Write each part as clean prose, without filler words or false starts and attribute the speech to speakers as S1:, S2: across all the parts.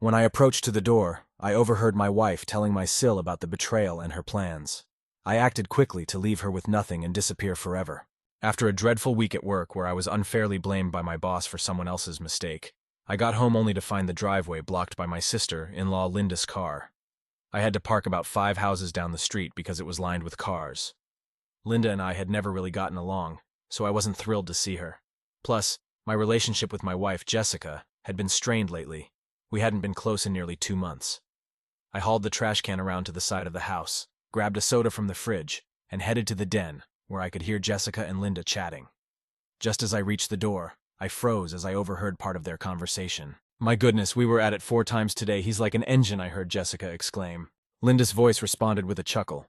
S1: When I approached to the door, I overheard my wife telling my Sil about the betrayal and her plans. I acted quickly to leave her with nothing and disappear forever. After a dreadful week at work where I was unfairly blamed by my boss for someone else's mistake, I got home only to find the driveway blocked by my sister-in-law Linda's car. I had to park about 5 houses down the street because it was lined with cars. Linda and I had never really gotten along, so I wasn't thrilled to see her. Plus, my relationship with my wife, Jessica, had been strained lately. We hadn't been close in nearly 2 months. I hauled the trash can around to the side of the house, grabbed a soda from the fridge, and headed to the den, where I could hear Jessica and Linda chatting. Just as I reached the door, I froze as I overheard part of their conversation. "My goodness, we were at it 4 times today. He's like an engine," I heard Jessica exclaim. Linda's voice responded with a chuckle.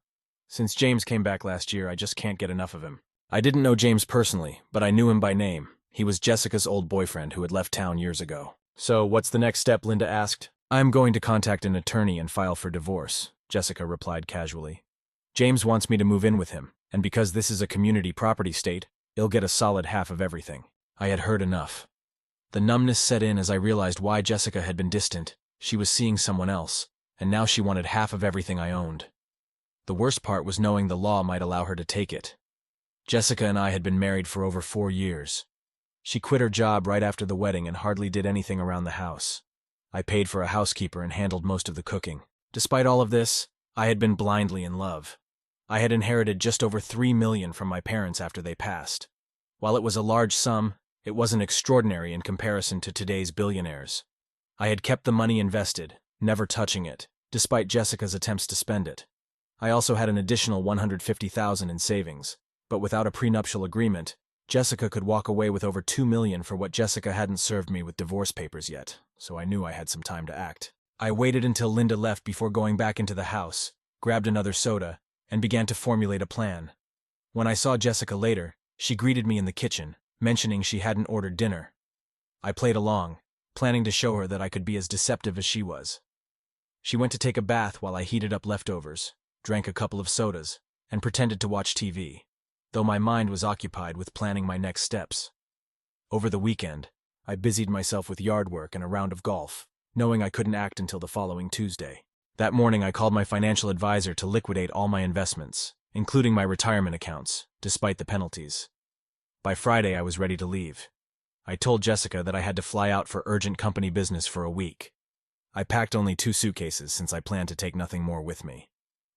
S1: "Since James came back last year, I just can't get enough of him." I didn't know James personally, but I knew him by name. He was Jessica's old boyfriend who had left town years ago. "So, what's the next step?" Linda asked. "I'm going to contact an attorney and file for divorce," Jessica replied casually. "James wants me to move in with him, and because this is a community property state, he'll get a solid half of everything." I had heard enough. The numbness set in as I realized why Jessica had been distant. She was seeing someone else, and now she wanted half of everything I owned. The worst part was knowing the law might allow her to take it. Jessica and I had been married for over 4 years. She quit her job right after the wedding and hardly did anything around the house. I paid for a housekeeper and handled most of the cooking. Despite all of this, I had been blindly in love. I had inherited just over $3 million from my parents after they passed. While it was a large sum, it wasn't extraordinary in comparison to today's billionaires. I had kept the money invested, never touching it, despite Jessica's attempts to spend it. I also had an additional $150,000 in savings, but without a prenuptial agreement, Jessica could walk away with over $2 million for what Jessica hadn't served me with divorce papers yet, so I knew I had some time to act. I waited until Linda left before going back into the house, grabbed another soda, and began to formulate a plan. When I saw Jessica later, she greeted me in the kitchen, mentioning she hadn't ordered dinner. I played along, planning to show her that I could be as deceptive as she was. She went to take a bath while I heated up leftovers, drank a couple of sodas, and pretended to watch TV, though my mind was occupied with planning my next steps. Over the weekend, I busied myself with yard work and a round of golf, knowing I couldn't act until the following Tuesday. That morning I called my financial advisor to liquidate all my investments, including my retirement accounts, despite the penalties. By Friday I was ready to leave. I told Jessica that I had to fly out for urgent company business for a week. I packed only 2 suitcases since I planned to take nothing more with me.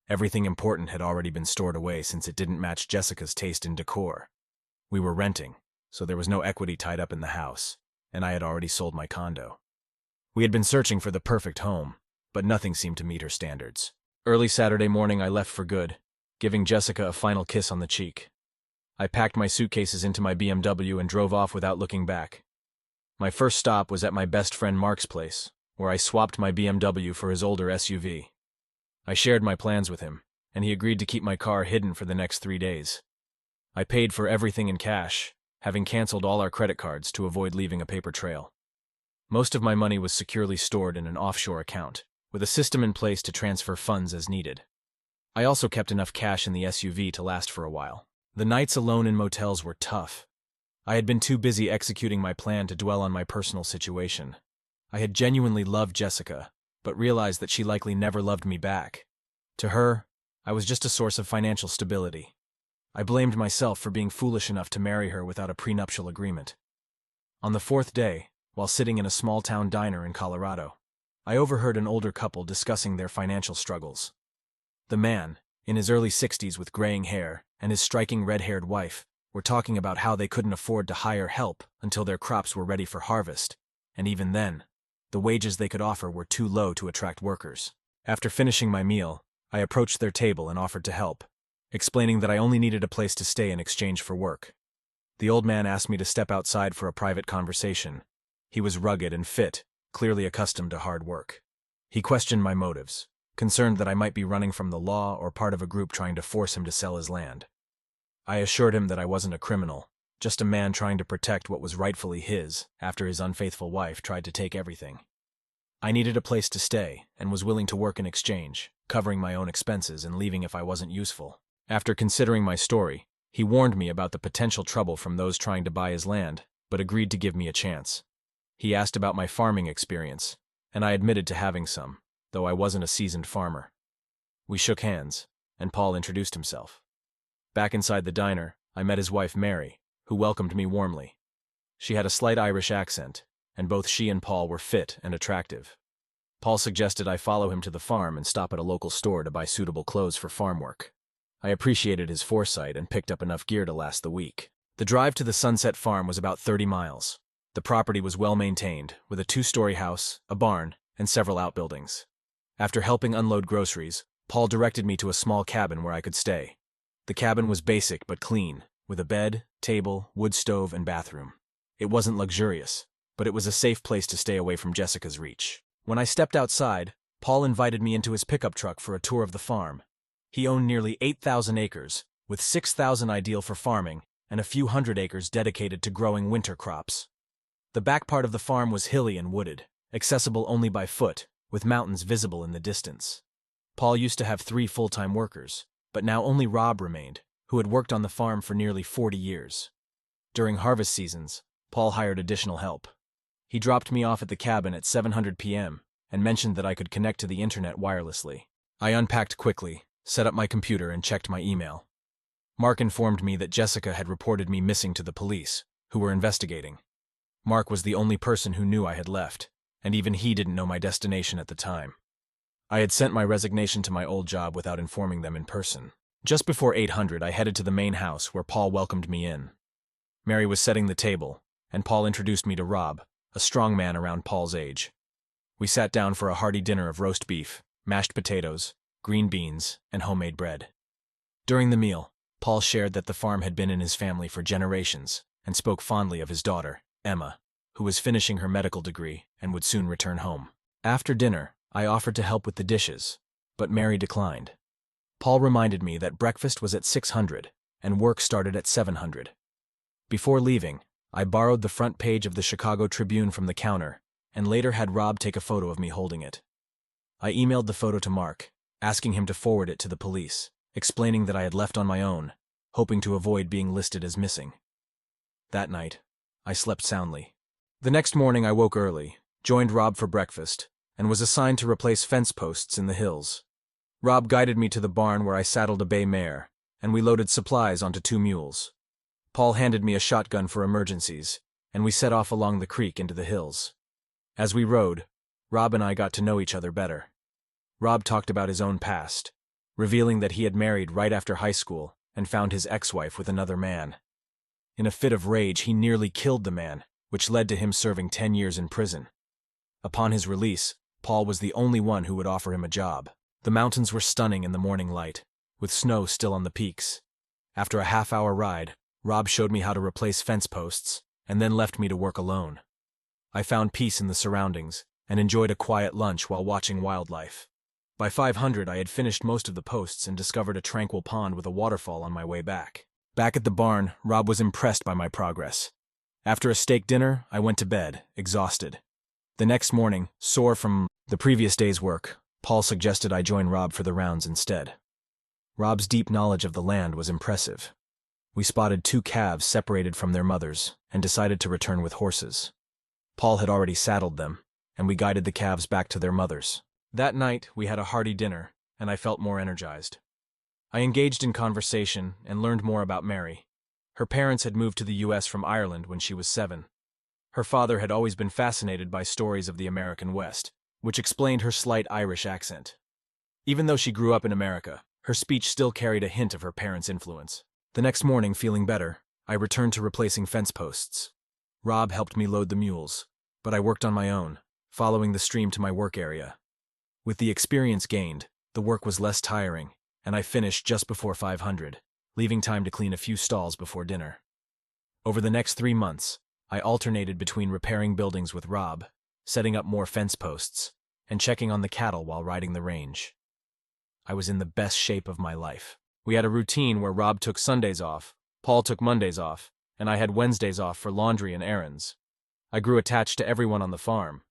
S1: Everything important had already been stored away since it didn't match Jessica's taste in decor. We were renting, so there was no equity tied up in the house, and I had already sold my condo. We had been searching for the perfect home, but nothing seemed to meet her standards. Early Saturday morning I left for good, giving Jessica a final kiss on the cheek. I packed my suitcases into my BMW and drove off without looking back. My first stop was at my best friend Mark's place, where I swapped my BMW for his older SUV. I shared my plans with him, and he agreed to keep my car hidden for the next 3 days. I paid for everything in cash, having canceled all our credit cards to avoid leaving a paper trail. Most of my money was securely stored in an offshore account, with a system in place to transfer funds as needed. I also kept enough cash in the SUV to last for a while. The nights alone in motels were tough. I had been too busy executing my plan to dwell on my personal situation. I had genuinely loved Jessica, but realized that she likely never loved me back. To her, I was just a source of financial stability. I blamed myself for being foolish enough to marry her without a prenuptial agreement. On the 4th day, while sitting in a small-town diner in Colorado, I overheard an older couple discussing their financial struggles. The man, in his early 60s with graying hair, and his striking red-haired wife, were talking about how they couldn't afford to hire help until their crops were ready for harvest, and even then, the wages they could offer were too low to attract workers. After finishing my meal, I approached their table and offered to help, explaining that I only needed a place to stay in exchange for work. The old man asked me to step outside for a private conversation. He was rugged and fit, clearly accustomed to hard work. He questioned my motives, concerned that I might be running from the law or part of a group trying to force him to sell his land. I assured him that I wasn't a criminal, just a man trying to protect what was rightfully his after his unfaithful wife tried to take everything. I needed a place to stay and was willing to work in exchange, covering my own expenses and leaving if I wasn't useful. After considering my story, he warned me about the potential trouble from those trying to buy his land, but agreed to give me a chance. He asked about my farming experience, and I admitted to having some, though I wasn't a seasoned farmer. We shook hands, and Paul introduced himself. Back inside the diner, I met his wife Mary, who welcomed me warmly. She had a slight Irish accent, and both she and Paul were fit and attractive. Paul suggested I follow him to the farm and stop at a local store to buy suitable clothes for farm work. I appreciated his foresight and picked up enough gear to last the week. The drive to the Sunset Farm was about 30 miles. The property was well maintained, with a 2-story house, a barn, and several outbuildings. After helping unload groceries, Paul directed me to a small cabin where I could stay. The cabin was basic but clean, with a bed, table, wood stove, and bathroom. It wasn't luxurious, but it was a safe place to stay away from Jessica's reach. When I stepped outside, Paul invited me into his pickup truck for a tour of the farm. He owned nearly 8,000 acres, with 6,000 ideal for farming and a few hundred acres dedicated to growing winter crops. The back part of the farm was hilly and wooded, accessible only by foot, with mountains visible in the distance. Paul used to have 3 full-time workers, but now only Rob remained, who had worked on the farm for nearly 40 years. During harvest seasons, Paul hired additional help. He dropped me off at the cabin at 7:00 p.m. and mentioned that I could connect to the internet wirelessly. I unpacked quickly, set up my computer, and checked my email. Mark informed me that Jessica had reported me missing to the police, who were investigating. Mark was the only person who knew I had left, and even he didn't know my destination at the time. I had sent my resignation to my old job without informing them in person. Just before 8:00, I headed to the main house where Paul welcomed me in. Mary was setting the table, and Paul introduced me to Rob, a strong man around Paul's age. We sat down for a hearty dinner of roast beef, mashed potatoes, green beans, and homemade bread. During the meal, Paul shared that the farm had been in his family for generations and spoke fondly of his daughter, Emma, who was finishing her medical degree and would soon return home. After dinner, I offered to help with the dishes, but Mary declined. Paul reminded me that breakfast was at 6:00 and work started at 7:00. Before leaving, I borrowed the front page of the Chicago Tribune from the counter and later had Rob take a photo of me holding it. I emailed the photo to Mark, asking him to forward it to the police, explaining that I had left on my own, hoping to avoid being listed as missing. That night, I slept soundly. The next morning I woke early, joined Rob for breakfast, and was assigned to replace fence posts in the hills. Rob guided me to the barn where I saddled a bay mare, and we loaded supplies onto 2 mules. Paul handed me a shotgun for emergencies, and we set off along the creek into the hills. As we rode, Rob and I got to know each other better. Rob talked about his own past, revealing that he had married right after high school and found his ex-wife with another man. In a fit of rage, he nearly killed the man, which led to him serving 10 years in prison. Upon his release, Paul was the only one who would offer him a job. The mountains were stunning in the morning light, with snow still on the peaks. After a half-hour ride, Rob showed me how to replace fence posts, and then left me to work alone. I found peace in the surroundings, and enjoyed a quiet lunch while watching wildlife. By 5:00, I had finished most of the posts and discovered a tranquil pond with a waterfall on my way back. Back at the barn, Rob was impressed by my progress. After a steak dinner, I went to bed, exhausted. The next morning, sore from the previous day's work, Paul suggested I join Rob for the rounds instead. Rob's deep knowledge of the land was impressive. We spotted 2 calves separated from their mothers and decided to return with horses. Paul had already saddled them, and we guided the calves back to their mothers. That night, we had a hearty dinner, and I felt more energized. I engaged in conversation and learned more about Mary. Her parents had moved to the U.S. from Ireland when she was 7. Her father had always been fascinated by stories of the American West, which explained her slight Irish accent. Even though she grew up in America, her speech still carried a hint of her parents' influence. The next morning, feeling better, I returned to replacing fence posts. Rob helped me load the mules, but I worked on my own, following the stream to my work area. With the experience gained, the work was less tiring, and I finished just before 5:00, leaving time to clean a few stalls before dinner. Over the next 3 months, I alternated between repairing buildings with Rob, setting up more fence posts, and checking on the cattle while riding the range. I was in the best shape of my life. We had a routine where Rob took Sundays off, Paul took Mondays off, and I had Wednesdays off for laundry and errands. I grew attached to everyone on the farm.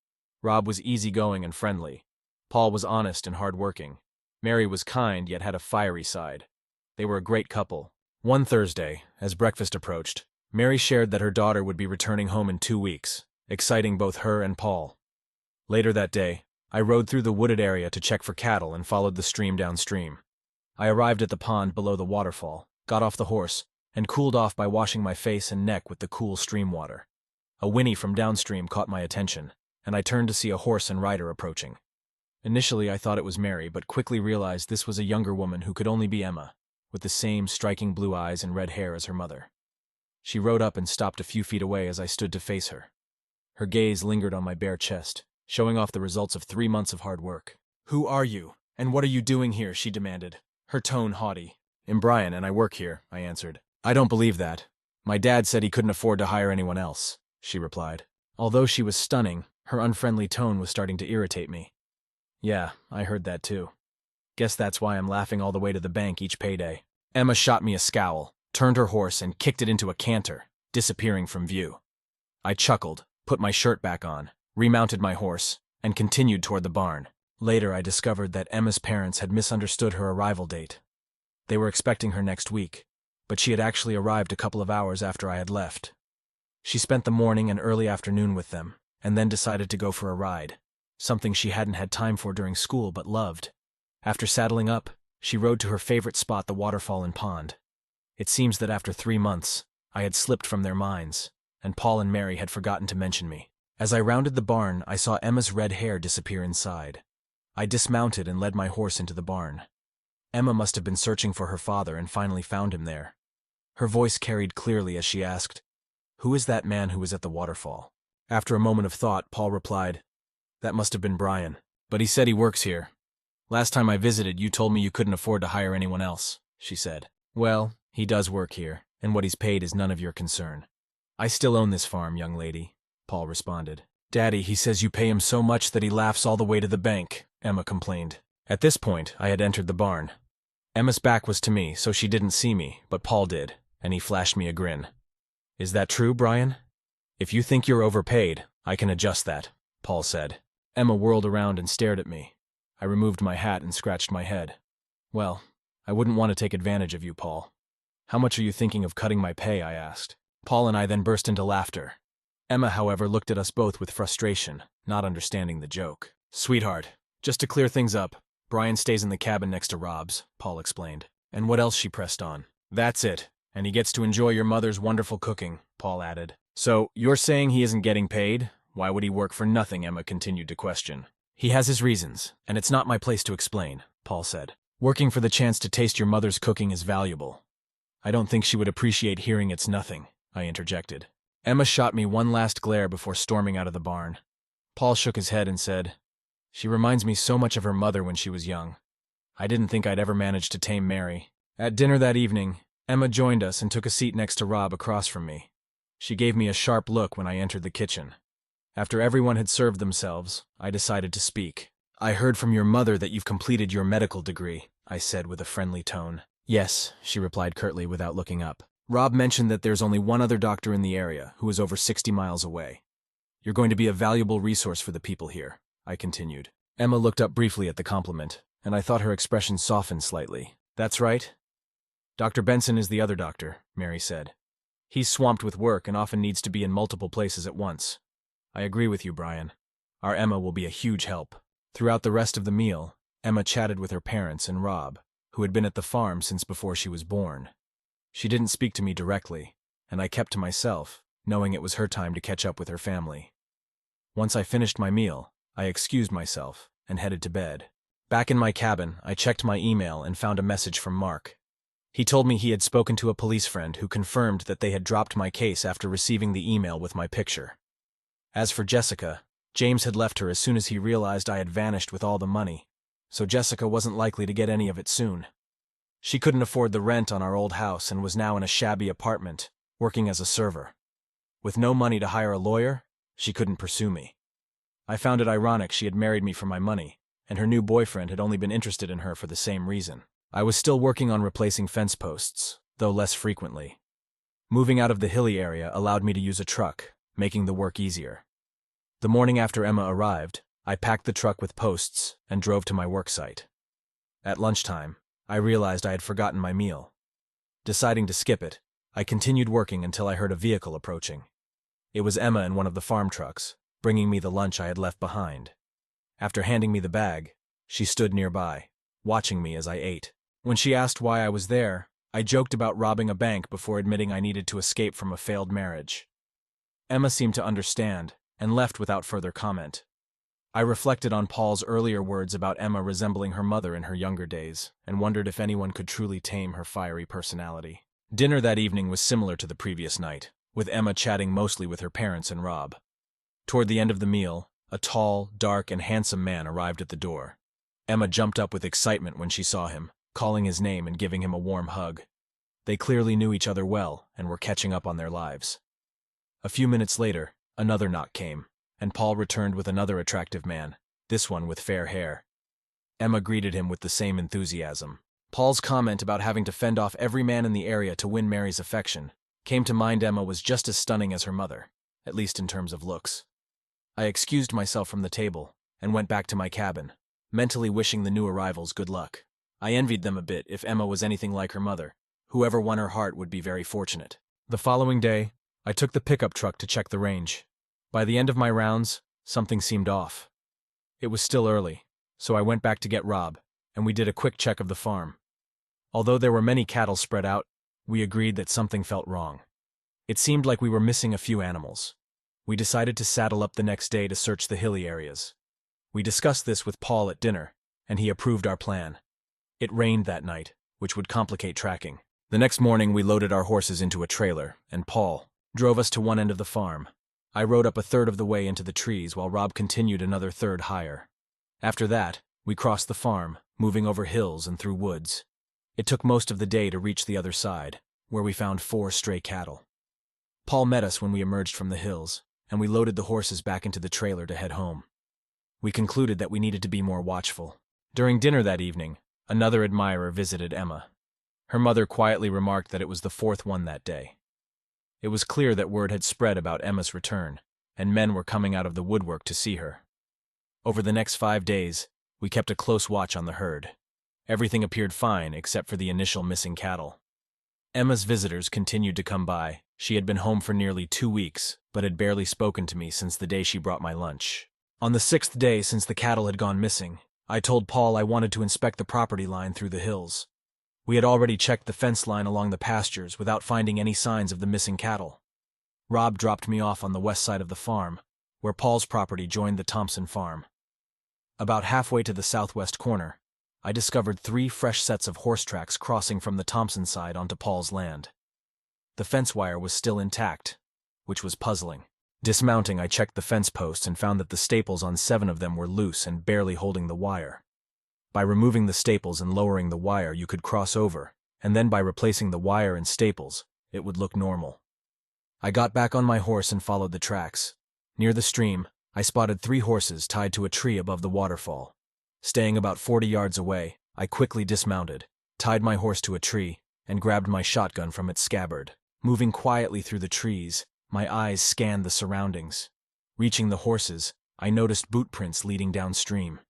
S1: Rob was easygoing and friendly. Paul was honest and hardworking. Mary was kind yet had a fiery side. They were a great couple. One Thursday, as breakfast approached, Mary shared that her daughter would be returning home in 2 weeks, exciting both her and Paul. Later that day, I rode through the wooded area to check for cattle and followed the stream downstream. I arrived at the pond below the waterfall, got off the horse, and cooled off by washing my face and neck with the cool stream water. A whinny from downstream caught my attention, and I turned to see a horse and rider approaching. Initially, I thought it was Mary, but quickly realized this was a younger woman who could only be Emma, with the same striking blue eyes and red hair as her mother. She rode up and stopped a few feet away as I stood to face her. Her gaze lingered on my bare chest, showing off the results of 3 months of hard work. "Who are you, and what are you doing here?" she demanded, her tone haughty. "I'm Brian, and I work here," I answered. "I don't believe that. My dad said he couldn't afford to hire anyone else," she replied. Although she was stunning, her unfriendly tone was starting to irritate me. "Yeah, I heard that too. Guess that's why I'm laughing all the way to the bank each payday." Emma shot me a scowl, turned her horse, and kicked it into a canter, disappearing from view. I chuckled, put my shirt back on, remounted my horse, and continued toward the barn. Later, I discovered that Emma's parents had misunderstood her arrival date. They were expecting her next week, but she had actually arrived a couple of hours after I had left. She spent the morning and early afternoon with them, and then decided to go for a ride, something she hadn't had time for during school but loved. After saddling up, she rode to her favorite spot, the waterfall and pond. It seems that after 3 months, I had slipped from their minds, and Paul and Mary had forgotten to mention me. As I rounded the barn, I saw Emma's red hair disappear inside. I dismounted and led my horse into the barn. Emma must have been searching for her father and finally found him there. Her voice carried clearly as she asked, "Who is that man who was at the waterfall?" After a moment of thought, Paul replied, "That must have been Brian, but he said he works here. Last time I visited, you told me you couldn't afford to hire anyone else," she said. "Well, he does work here, and what he's paid is none of your concern." "I still own this farm, young lady," Paul responded. "Daddy, he says you pay him so much that he laughs all the way to the bank," Emma complained. At this point, I had entered the barn. Emma's back was to me, so she didn't see me, but Paul did, and he flashed me a grin. "Is that true, Brian? If you think you're overpaid, I can adjust that," Paul said. Emma whirled around and stared at me. I removed my hat and scratched my head. "Well, I wouldn't want to take advantage of you, Paul. How much are you thinking of cutting my pay?" I asked. Paul and I then burst into laughter. Emma, however, looked at us both with frustration, not understanding the joke. "Sweetheart, just to clear things up, Brian stays in the cabin next to Rob's," Paul explained. "And what else?" she pressed on. "That's it, and he gets to enjoy your mother's wonderful cooking," Paul added. "So, you're saying he isn't getting paid? Why would he work for nothing?" Emma continued to question. "He has his reasons, and it's not my place to explain," Paul said. "Working for the chance to taste your mother's cooking is valuable." "I don't think she would appreciate hearing it's nothing," I interjected. Emma shot me one last glare before storming out of the barn. Paul shook his head and said, "She reminds me so much of her mother when she was young. I didn't think I'd ever manage to tame Mary." At dinner that evening, Emma joined us and took a seat next to Rob across from me. She gave me a sharp look when I entered the kitchen. After everyone had served themselves, I decided to speak. "I heard from your mother that you've completed your medical degree," I said with a friendly tone. "Yes," she replied curtly without looking up. "Rob mentioned that there's only one other doctor in the area, who is over 60 miles away. You're going to be a valuable resource for the people here," I continued. Emma looked up briefly at the compliment, and I thought her expression softened slightly. "That's right. Dr. Benson is the other doctor," Mary said. "He's swamped with work and often needs to be in multiple places at once. I agree with you, Brian. Our Emma will be a huge help." Throughout the rest of the meal, Emma chatted with her parents and Rob, who had been at the farm since before she was born. She didn't speak to me directly, and I kept to myself, knowing it was her time to catch up with her family. Once I finished my meal, I excused myself and headed to bed. Back in my cabin, I checked my email and found a message from Mark. He told me he had spoken to a police friend who confirmed that they had dropped my case after receiving the email with my picture. As for Jessica, James had left her as soon as he realized I had vanished with all the money, so Jessica wasn't likely to get any of it soon. She couldn't afford the rent on our old house and was now in a shabby apartment, working as a server. With no money to hire a lawyer, she couldn't pursue me. I found it ironic she had married me for my money, and her new boyfriend had only been interested in her for the same reason. I was still working on replacing fence posts, though less frequently. Moving out of the hilly area allowed me to use a truck, making the work easier. The morning after Emma arrived, I packed the truck with posts and drove to my work site. At lunchtime, I realized I had forgotten my meal. Deciding to skip it, I continued working until I heard a vehicle approaching. It was Emma in one of the farm trucks, bringing me the lunch I had left behind. After handing me the bag, she stood nearby, watching me as I ate. When she asked why I was there, I joked about robbing a bank before admitting I needed to escape from a failed marriage. Emma seemed to understand, and left without further comment. I reflected on Paul's earlier words about Emma resembling her mother in her younger days, and wondered if anyone could truly tame her fiery personality. Dinner that evening was similar to the previous night, with Emma chatting mostly with her parents and Rob. Toward the end of the meal, a tall, dark, and handsome man arrived at the door. Emma jumped up with excitement when she saw him, calling his name and giving him a warm hug. They clearly knew each other well and were catching up on their lives. A few minutes later, another knock came, and Paul returned with another attractive man, this one with fair hair. Emma greeted him with the same enthusiasm. Paul's comment about having to fend off every man in the area to win Mary's affection came to mind. Emma was just as stunning as her mother, at least in terms of looks. I excused myself from the table and went back to my cabin, mentally wishing the new arrivals good luck. I envied them a bit. If Emma was anything like her mother, whoever won her heart would be very fortunate. The following day, I took the pickup truck to check the range. By the end of my rounds, something seemed off. It was still early, so I went back to get Rob, and we did a quick check of the farm. Although there were many cattle spread out, we agreed that something felt wrong. It seemed like we were missing a few animals. We decided to saddle up the next day to search the hilly areas. We discussed this with Paul at dinner, and he approved our plan. It rained that night, which would complicate tracking. The next morning we loaded our horses into a trailer, and Paul drove us to one end of the farm. I rode up a third of the way into the trees while Rob continued another third higher. After that, we crossed the farm, moving over hills and through woods. It took most of the day to reach the other side, where we found 4 stray cattle. Paul met us when we emerged from the hills, and we loaded the horses back into the trailer to head home. We concluded that we needed to be more watchful. During dinner that evening, another admirer visited Emma. Her mother quietly remarked that it was the 4th one that day. It was clear that word had spread about Emma's return, and men were coming out of the woodwork to see her. Over the next 5 days, we kept a close watch on the herd. Everything appeared fine except for the initial missing cattle. Emma's visitors continued to come by. She had been home for nearly 2 weeks, but had barely spoken to me since the day she brought my lunch. On the 6th day since the cattle had gone missing, I told Paul I wanted to inspect the property line through the hills. We had already checked the fence line along the pastures without finding any signs of the missing cattle. Rob dropped me off on the west side of the farm, where Paul's property joined the Thompson farm. About halfway to the southwest corner, I discovered 3 fresh sets of horse tracks crossing from the Thompson side onto Paul's land. The fence wire was still intact, which was puzzling. Dismounting, I checked the fence posts and found that the staples on 7 of them were loose and barely holding the wire. By removing the staples and lowering the wire, you could cross over, and then by replacing the wire and staples, it would look normal. I got back on my horse and followed the tracks. Near the stream, I spotted 3 horses tied to a tree above the waterfall. Staying about 40 yards away, I quickly dismounted, tied my horse to a tree, and grabbed my shotgun from its scabbard. Moving quietly through the trees, my eyes scanned the surroundings. Reaching the horses, I noticed boot prints leading downstream.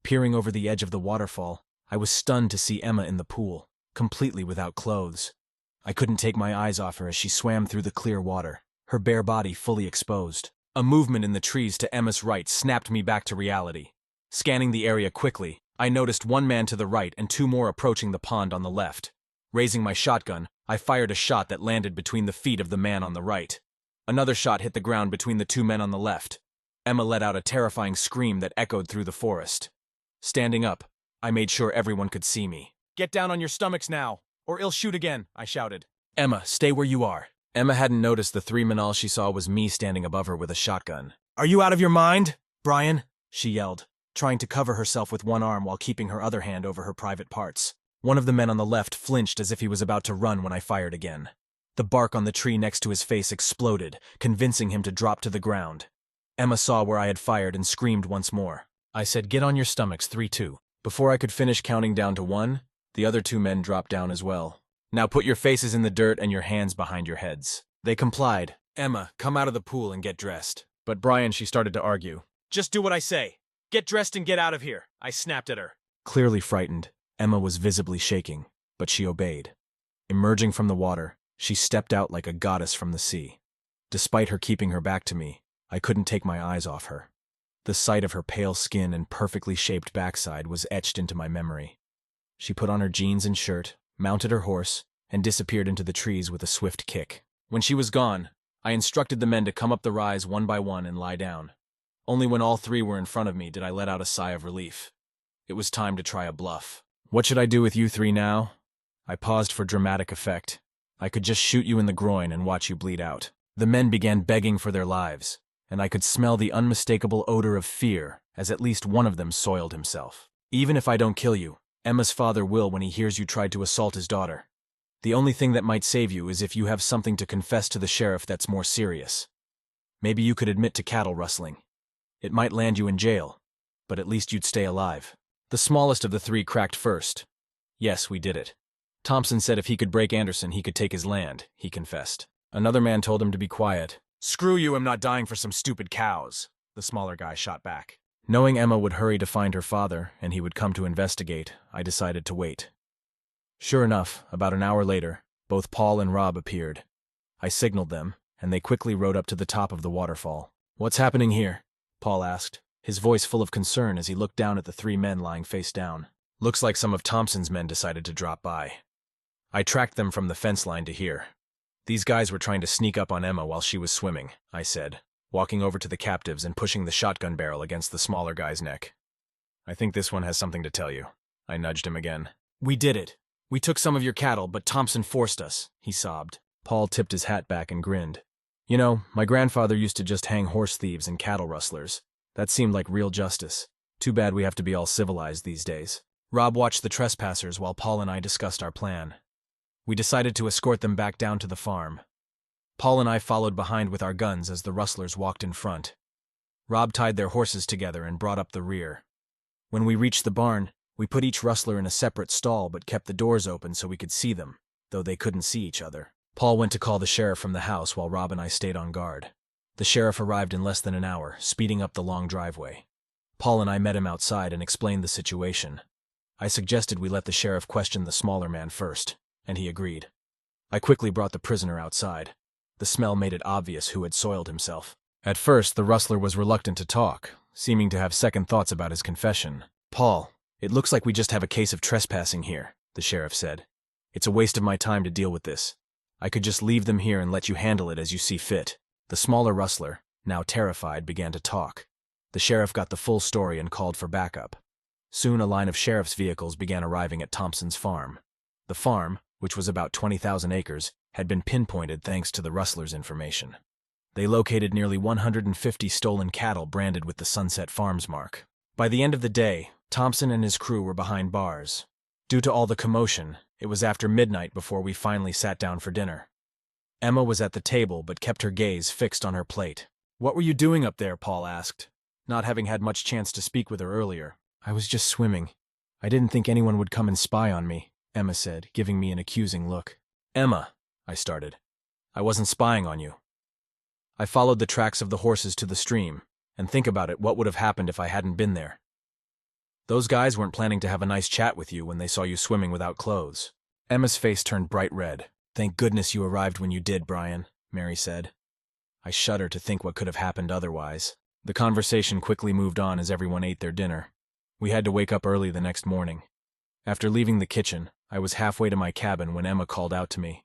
S1: Peering over the edge of the waterfall, I was stunned to see Emma in the pool, completely without clothes. I couldn't take my eyes off her as she swam through the clear water, her bare body fully exposed. A movement in the trees to Emma's right snapped me back to reality. Scanning the area quickly, I noticed 1 man to the right and 2 more approaching the pond on the left. Raising my shotgun, I fired a shot that landed between the feet of the man on the right. Another shot hit the ground between the 2 men on the left. Emma let out a terrifying scream that echoed through the forest. Standing up, I made sure everyone could see me. "Get down on your stomachs now, or I'll shoot again," I shouted. "Emma, stay where you are." Emma hadn't noticed the 3 men. All she saw was me standing above her with a shotgun. "Are you out of your mind, Brian?" she yelled, trying to cover herself with one arm while keeping her other hand over her private parts. One of the men on the left flinched as if he was about to run when I fired again. The bark on the tree next to his face exploded, convincing him to drop to the ground. Emma saw where I had fired and screamed once more. I said, "Get on your stomachs, 3-2. Before I could finish counting down to 1, the other 2 men dropped down as well. "Now put your faces in the dirt and your hands behind your heads." They complied. "Emma, come out of the pool and get dressed." But Brian, she started to argue. "Just do what I say. Get dressed and get out of here," I snapped at her. Clearly frightened, Emma was visibly shaking, but she obeyed. Emerging from the water, she stepped out like a goddess from the sea. Despite her keeping her back to me, I couldn't take my eyes off her. The sight of her pale skin and perfectly shaped backside was etched into my memory. She put on her jeans and shirt, mounted her horse, and disappeared into the trees with a swift kick. When she was gone, I instructed the men to come up the rise one by one and lie down. Only when all three were in front of me did I let out a sigh of relief. It was time to try a bluff. "What should I do with you three now?" I paused for dramatic effect. "I could just shoot you in the groin and watch you bleed out." The men began begging for their lives, and I could smell the unmistakable odor of fear as at least one of them soiled himself. "Even if I don't kill you, Emma's father will when he hears you tried to assault his daughter. The only thing that might save you is if you have something to confess to the sheriff that's more serious. Maybe you could admit to cattle rustling. It might land you in jail, but at least you'd stay alive." The smallest of the three cracked first. "Yes, we did it. Thompson said if he could break Anderson, he could take his land," he confessed. Another man told him to be quiet. "Screw you, I'm not dying for some stupid cows," the smaller guy shot back. Knowing Emma would hurry to find her father and he would come to investigate, I decided to wait. Sure enough, about an hour later, both Paul and Rob appeared. I signaled them, and they quickly rode up to the top of the waterfall. "What's happening here?" Paul asked, his voice full of concern as he looked down at the three men lying face down. "Looks like some of Thompson's men decided to drop by. I tracked them from the fence line to here. These guys were trying to sneak up on Emma while she was swimming," I said, walking over to the captives and pushing the shotgun barrel against the smaller guy's neck. "I think this one has something to tell you." I nudged him again. "We did it. We took some of your cattle, but Thompson forced us," he sobbed. Paul tipped his hat back and grinned. "You know, my grandfather used to just hang horse thieves and cattle rustlers. That seemed like real justice. Too bad we have to be all civilized these days." Rob watched the trespassers while Paul and I discussed our plan. We decided to escort them back down to the farm. Paul and I followed behind with our guns as the rustlers walked in front. Rob tied their horses together and brought up the rear. When we reached the barn, we put each rustler in a separate stall but kept the doors open so we could see them, though they couldn't see each other. Paul went to call the sheriff from the house while Rob and I stayed on guard. The sheriff arrived in less than an hour, speeding up the long driveway. Paul and I met him outside and explained the situation. I suggested we let the sheriff question the smaller man first, and he agreed. I quickly brought the prisoner outside. The smell made it obvious who had soiled himself. At first, the rustler was reluctant to talk, seeming to have second thoughts about his confession. "Paul, it looks like we just have a case of trespassing here," the sheriff said. "It's a waste of my time to deal with this. I could just leave them here and let you handle it as you see fit." The smaller rustler, now terrified, began to talk. The sheriff got the full story and called for backup. Soon a line of sheriff's vehicles began arriving at Thompson's farm. The farm, which was about 20,000 acres, had been pinpointed thanks to the rustlers' information. They located nearly 150 stolen cattle branded with the Sunset Farms mark. By the end of the day, Thompson and his crew were behind bars. Due to all the commotion, it was after midnight before we finally sat down for dinner. Emma was at the table but kept her gaze fixed on her plate. "What were you doing up there?" Paul asked, not having had much chance to speak with her earlier. "I was just swimming. I didn't think anyone would come and spy on me," Emma said, giving me an accusing look. "Emma," I started. "I wasn't spying on you. I followed the tracks of the horses to the stream, and think about it, what would have happened if I hadn't been there? Those guys weren't planning to have a nice chat with you when they saw you swimming without clothes." Emma's face turned bright red. "Thank goodness you arrived when you did, Brian," Mary said. I shudder to think what could have happened otherwise. The conversation quickly moved on as everyone ate their dinner. We had to wake up early the next morning. After leaving the kitchen, I was halfway to my cabin when Emma called out to me.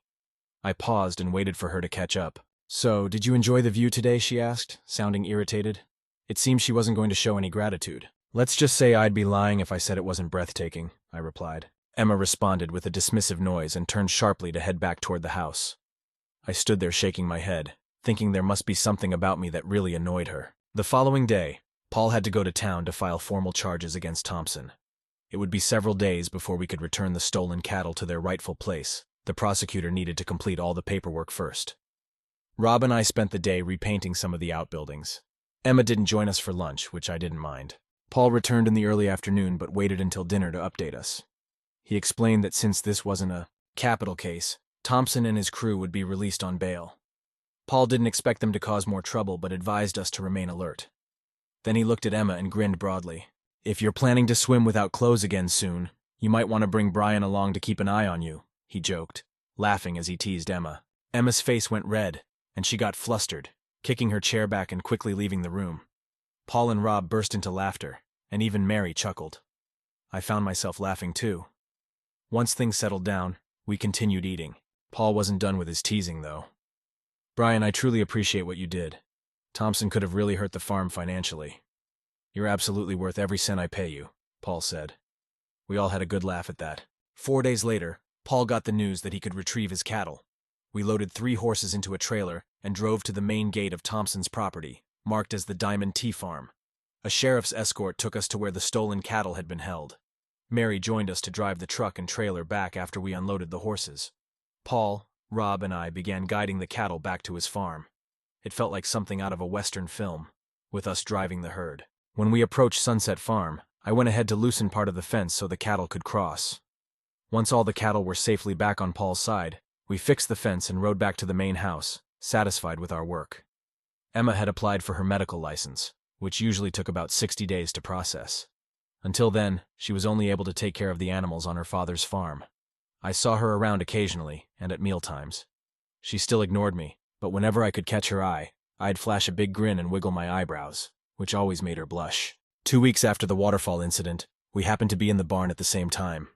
S1: I paused and waited for her to catch up. "So, did you enjoy the view today?" she asked, sounding irritated. It seemed she wasn't going to show any gratitude. "Let's just say I'd be lying if I said it wasn't breathtaking," I replied. Emma responded with a dismissive noise and turned sharply to head back toward the house. I stood there shaking my head, thinking there must be something about me that really annoyed her. The following day, Paul had to go to town to file formal charges against Thompson. It would be several days before we could return the stolen cattle to their rightful place. The prosecutor needed to complete all the paperwork first. Rob and I spent the day repainting some of the outbuildings. Emma didn't join us for lunch, which I didn't mind. Paul returned in the early afternoon but waited until dinner to update us. He explained that since this wasn't a capital case, Thompson and his crew would be released on bail. Paul didn't expect them to cause more trouble but advised us to remain alert. Then he looked at Emma and grinned broadly. "If you're planning to swim without clothes again soon, you might want to bring Brian along to keep an eye on you," he joked, laughing as he teased Emma. Emma's face went red, and she got flustered, kicking her chair back and quickly leaving the room. Paul and Rob burst into laughter, and even Mary chuckled. I found myself laughing too. Once things settled down, we continued eating. Paul wasn't done with his teasing, though. Brian, I truly appreciate what you did. Thompson could have really hurt the farm financially. You're absolutely worth every cent I pay you, Paul said. We all had a good laugh at that. 4 days later, Paul got the news that he could retrieve his cattle. We loaded 3 horses into a trailer and drove to the main gate of Thompson's property, marked as the Diamond Tea Farm. A sheriff's escort took us to where the stolen cattle had been held. Mary joined us to drive the truck and trailer back after we unloaded the horses. Paul, Rob, and I began guiding the cattle back to his farm. It felt like something out of a Western film, with us driving the herd. When we approached Sunset Farm, I went ahead to loosen part of the fence so the cattle could cross. Once all the cattle were safely back on Paul's side, we fixed the fence and rode back to the main house, satisfied with our work. Emma had applied for her medical license, which usually took about 60 days to process. Until then, she was only able to take care of the animals on her father's farm. I saw her around occasionally, and at mealtimes. She still ignored me, but whenever I could catch her eye, I'd flash a big grin and wiggle my eyebrows, which always made her blush. 2 weeks after the waterfall incident, we happened to be in the barn at the same time.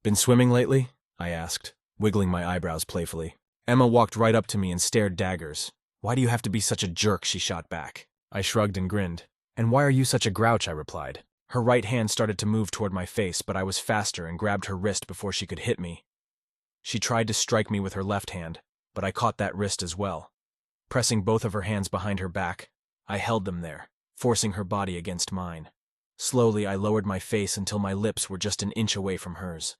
S1: Been swimming lately? I asked, wiggling my eyebrows playfully. Emma walked right up to me and stared daggers. Why do you have to be such a jerk? She shot back. I shrugged and grinned. And why are you such a grouch? I replied. Her right hand started to move toward my face, but I was faster and grabbed her wrist before she could hit me. She tried to strike me with her left hand, but I caught that wrist as well. Pressing both of her hands behind her back, I held them there, forcing her body against mine. Slowly, I lowered my face until my lips were just an inch away from hers.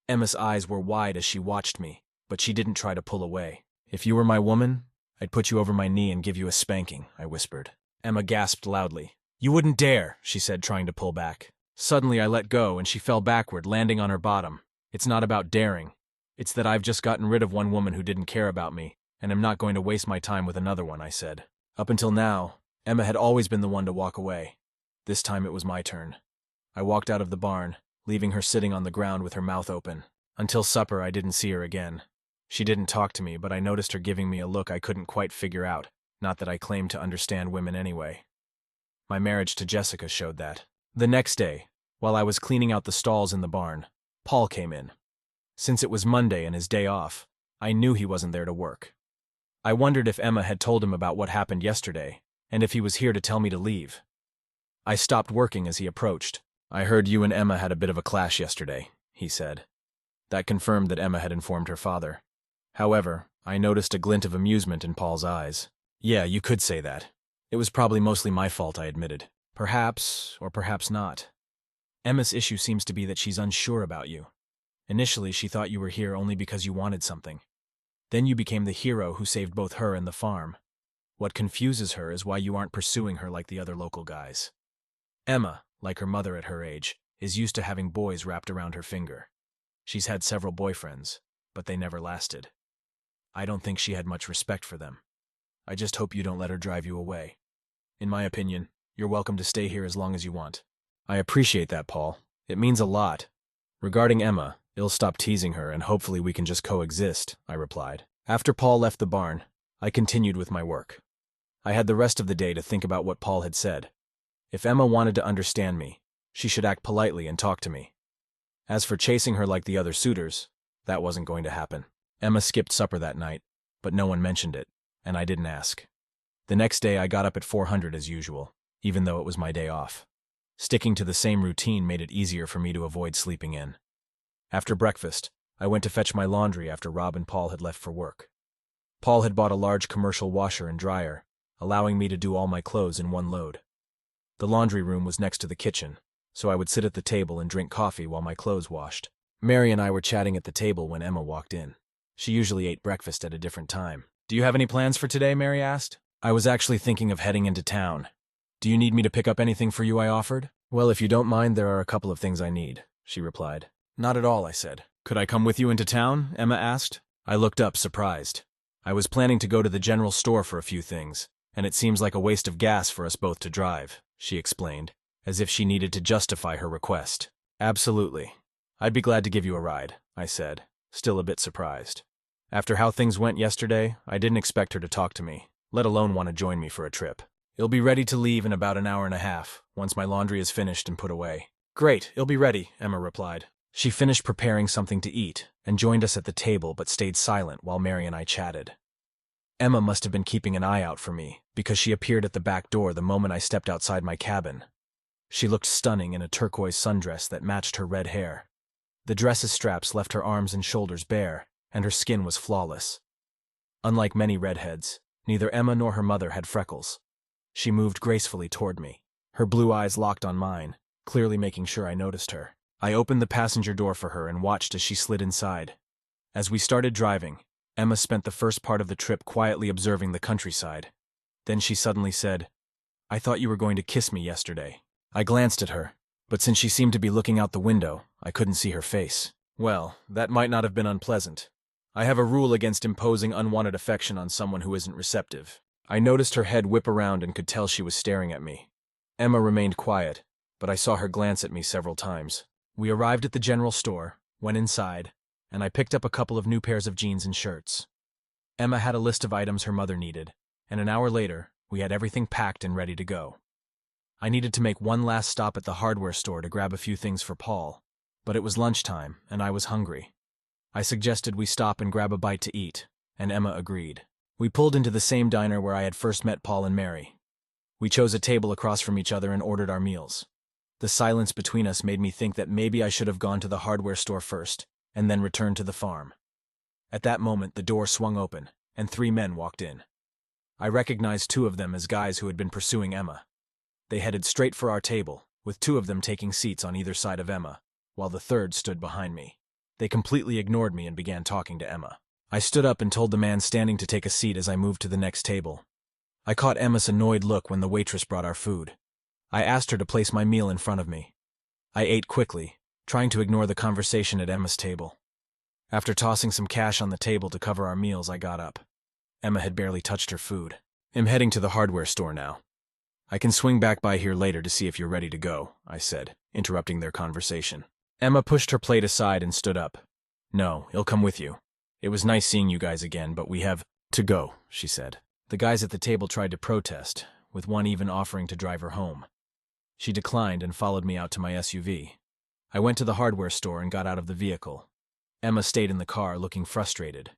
S1: Emma's eyes were wide as she watched me, but she didn't try to pull away. If you were my woman, I'd put you over my knee and give you a spanking, I whispered. Emma gasped loudly. You wouldn't dare, she said, trying to pull back. Suddenly, I let go and she fell backward, landing on her bottom. It's not about daring. It's that I've just gotten rid of one woman who didn't care about me, and I'm not going to waste my time with another one, I said. Up until now, Emma had always been the one to walk away. This time it was my turn. I walked out of the barn, leaving her sitting on the ground with her mouth open. Until supper, I didn't see her again. She didn't talk to me, but I noticed her giving me a look I couldn't quite figure out, not that I claimed to understand women anyway. My marriage to Jessica showed that. The next day, while I was cleaning out the stalls in the barn, Paul came in. Since it was Monday and his day off, I knew he wasn't there to work. I wondered if Emma had told him about what happened yesterday, and if he was here to tell me to leave. I stopped working as he approached. I heard you and Emma had a bit of a clash yesterday, he said. That confirmed that Emma had informed her father. However, I noticed a glint of amusement in Paul's eyes. Yeah, you could say that. It was probably mostly my fault, I admitted. Perhaps, or perhaps not. Emma's issue seems to be that she's unsure about you. Initially, she thought you were here only because you wanted something. Then you became the hero who saved both her and the farm. What confuses her is why you aren't pursuing her like the other local guys. Emma, like her mother at her age, is used to having boys wrapped around her finger. She's had several boyfriends, but they never lasted. I don't think she had much respect for them. I just hope you don't let her drive you away. In my opinion, you're welcome to stay here as long as you want. I appreciate that, Paul. It means a lot. Regarding Emma, I'll stop teasing her and hopefully we can just coexist, I replied. After Paul left the barn, I continued with my work. I had the rest of the day to think about what Paul had said. If Emma wanted to understand me, she should act politely and talk to me. As for chasing her like the other suitors, that wasn't going to happen. Emma skipped supper that night, but no one mentioned it, and I didn't ask. The next day I got up at 400 as usual, even though it was my day off. Sticking to the same routine made it easier for me to avoid sleeping in. After breakfast, I went to fetch my laundry after Rob and Paul had left for work. Paul had bought a large commercial washer and dryer, allowing me to do all my clothes in one load. The laundry room was next to the kitchen, so I would sit at the table and drink coffee while my clothes washed. Mary and I were chatting at the table when Emma walked in. She usually ate breakfast at a different time. Do you have any plans for today? Mary asked. I was actually thinking of heading into town. Do you need me to pick up anything for you? I offered. Well, if you don't mind, there are a couple of things I need, she replied. Not at all, I said. Could I come with you into town? Emma asked. I looked up, surprised. I was planning to go to the general store for a few things, and it seems like a waste of gas for us both to drive, she explained, as if she needed to justify her request. Absolutely. I'd be glad to give you a ride, I said, still a bit surprised. After how things went yesterday, I didn't expect her to talk to me, let alone want to join me for a trip. It'll be ready to leave in about an hour and a half, once my laundry is finished and put away. Great, it'll be ready, Emma replied. She finished preparing something to eat and joined us at the table but stayed silent while Mary and I chatted. Emma must have been keeping an eye out for me, because she appeared at the back door the moment I stepped outside my cabin. She looked stunning in a turquoise sundress that matched her red hair. The dress's straps left her arms and shoulders bare, and her skin was flawless. Unlike many redheads, neither Emma nor her mother had freckles. She moved gracefully toward me, her blue eyes locked on mine, clearly making sure I noticed her. I opened the passenger door for her and watched as she slid inside. As we started driving, Emma spent the first part of the trip quietly observing the countryside. Then she suddenly said, "I thought you were going to kiss me yesterday." I glanced at her, but since she seemed to be looking out the window, I couldn't see her face. Well, that might not have been unpleasant. I have a rule against imposing unwanted affection on someone who isn't receptive. I noticed her head whip around and could tell she was staring at me. Emma remained quiet, but I saw her glance at me several times. We arrived at the general store, went inside, and I picked up a couple of new pairs of jeans and shirts. Emma had a list of items her mother needed, and an hour later, we had everything packed and ready to go. I needed to make one last stop at the hardware store to grab a few things for Paul, but it was lunchtime, and I was hungry. I suggested we stop and grab a bite to eat, and Emma agreed. We pulled into the same diner where I had first met Paul and Mary. We chose a table across from each other and ordered our meals. The silence between us made me think that maybe I should have gone to the hardware store first, and then returned to the farm. At that moment, the door swung open, and 3 men walked in. I recognized 2 of them as guys who had been pursuing Emma. They headed straight for our table, with 2 of them taking seats on either side of Emma, while the third stood behind me. They completely ignored me and began talking to Emma. I stood up and told the man standing to take a seat as I moved to the next table. I caught Emma's annoyed look when the waitress brought our food. I asked her to place my meal in front of me. I ate quickly, trying to ignore the conversation at Emma's table. After tossing some cash on the table to cover our meals, I got up. Emma had barely touched her food. "I'm heading to the hardware store now. I can swing back by here later to see if you're ready to go," I said, interrupting their conversation. Emma pushed her plate aside and stood up. "No, he'll come with you. It was nice seeing you guys again, but we have to go," she said. The guys at the table tried to protest, with one even offering to drive her home. She declined and followed me out to my SUV. I went to the hardware store and got out of the vehicle. Emma stayed in the car, looking frustrated.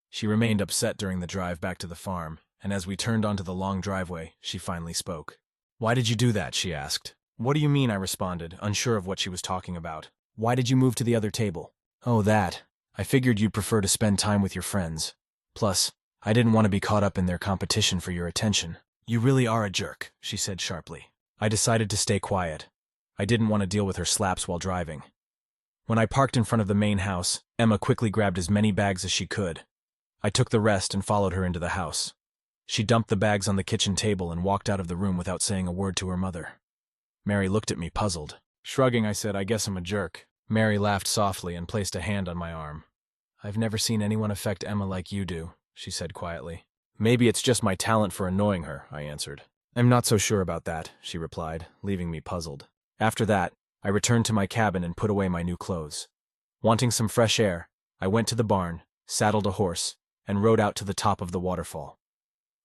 S1: She remained upset during the drive back to the farm, and as we turned onto the long driveway, she finally spoke. "Why did you do that?" she asked. "What do you mean?" I responded, unsure of what she was talking about. "Why did you move to the other table?" "Oh, that. I figured you'd prefer to spend time with your friends. Plus, I didn't want to be caught up in their competition for your attention." "You really are a jerk," she said sharply. I decided to stay quiet. I didn't want to deal with her slaps while driving. When I parked in front of the main house, Emma quickly grabbed as many bags as she could. I took the rest and followed her into the house. She dumped the bags on the kitchen table and walked out of the room without saying a word to her mother. Mary looked at me puzzled. Shrugging, I said, "I guess I'm a jerk." Mary laughed softly and placed a hand on my arm. "I've never seen anyone affect Emma like you do," she said quietly. "Maybe it's just my talent for annoying her," I answered. "I'm not so sure about that," she replied, leaving me puzzled. After that, I returned to my cabin and put away my new clothes. Wanting some fresh air, I went to the barn, saddled a horse, and rode out to the top of the waterfall.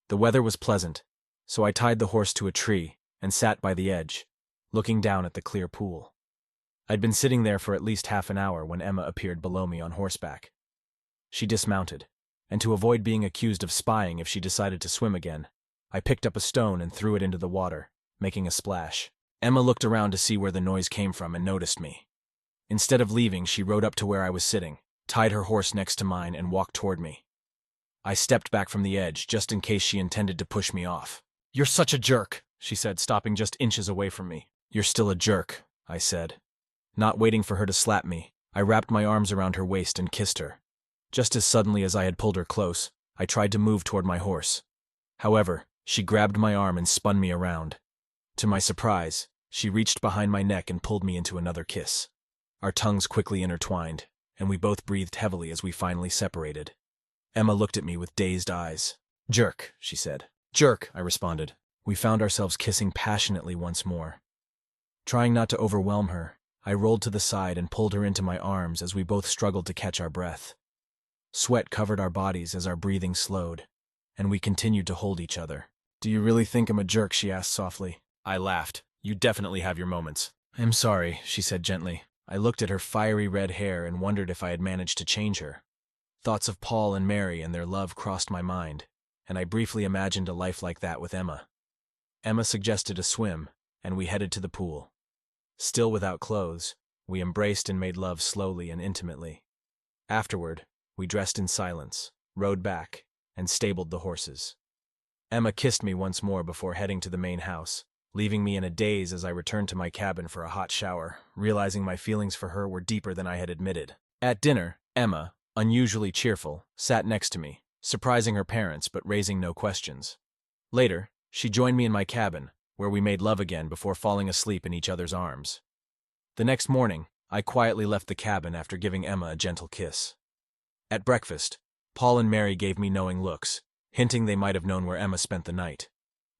S1: The weather was pleasant, so I tied the horse to a tree and sat by the edge, looking down at the clear pool. I'd been sitting there for at least half an hour when Emma appeared below me on horseback. She dismounted, and to avoid being accused of spying if she decided to swim again, I picked up a stone and threw it into the water, making a splash. Emma looked around to see where the noise came from and noticed me. Instead of leaving, she rode up to where I was sitting, tied her horse next to mine, and walked toward me. I stepped back from the edge, just in case she intended to push me off. "You're such a jerk," she said, stopping just inches away from me. "You're still a jerk," I said. Not waiting for her to slap me, I wrapped my arms around her waist and kissed her. Just as suddenly as I had pulled her close, I tried to move toward my horse. However, she grabbed my arm and spun me around. To my surprise, she reached behind my neck and pulled me into another kiss. Our tongues quickly intertwined, and we both breathed heavily as we finally separated. Emma looked at me with dazed eyes. "Jerk," she said. "Jerk," I responded. We found ourselves kissing passionately once more. Trying not to overwhelm her, I rolled to the side and pulled her into my arms as we both struggled to catch our breath. Sweat covered our bodies as our breathing slowed, and we continued to hold each other. Do you really think I'm a jerk? She asked softly. I laughed. You definitely have your moments. I'm sorry, she said gently. I looked at her fiery red hair and wondered if I had managed to change her. Thoughts of Paul and Mary and their love crossed my mind, and I briefly imagined a life like that with Emma. Emma suggested a swim, and we headed to the pool. Still without clothes, we embraced and made love slowly and intimately. Afterward, we dressed in silence, rode back, and stabled the horses. Emma kissed me once more before heading to the main house, leaving me in a daze as I returned to my cabin for a hot shower, realizing my feelings for her were deeper than I had admitted. At dinner, Emma, unusually cheerful, sat next to me, surprising her parents but raising no questions. Later, she joined me in my cabin, where we made love again before falling asleep in each other's arms. The next morning, I quietly left the cabin after giving Emma a gentle kiss. At breakfast, Paul and Mary gave me knowing looks, hinting they might have known where Emma spent the night.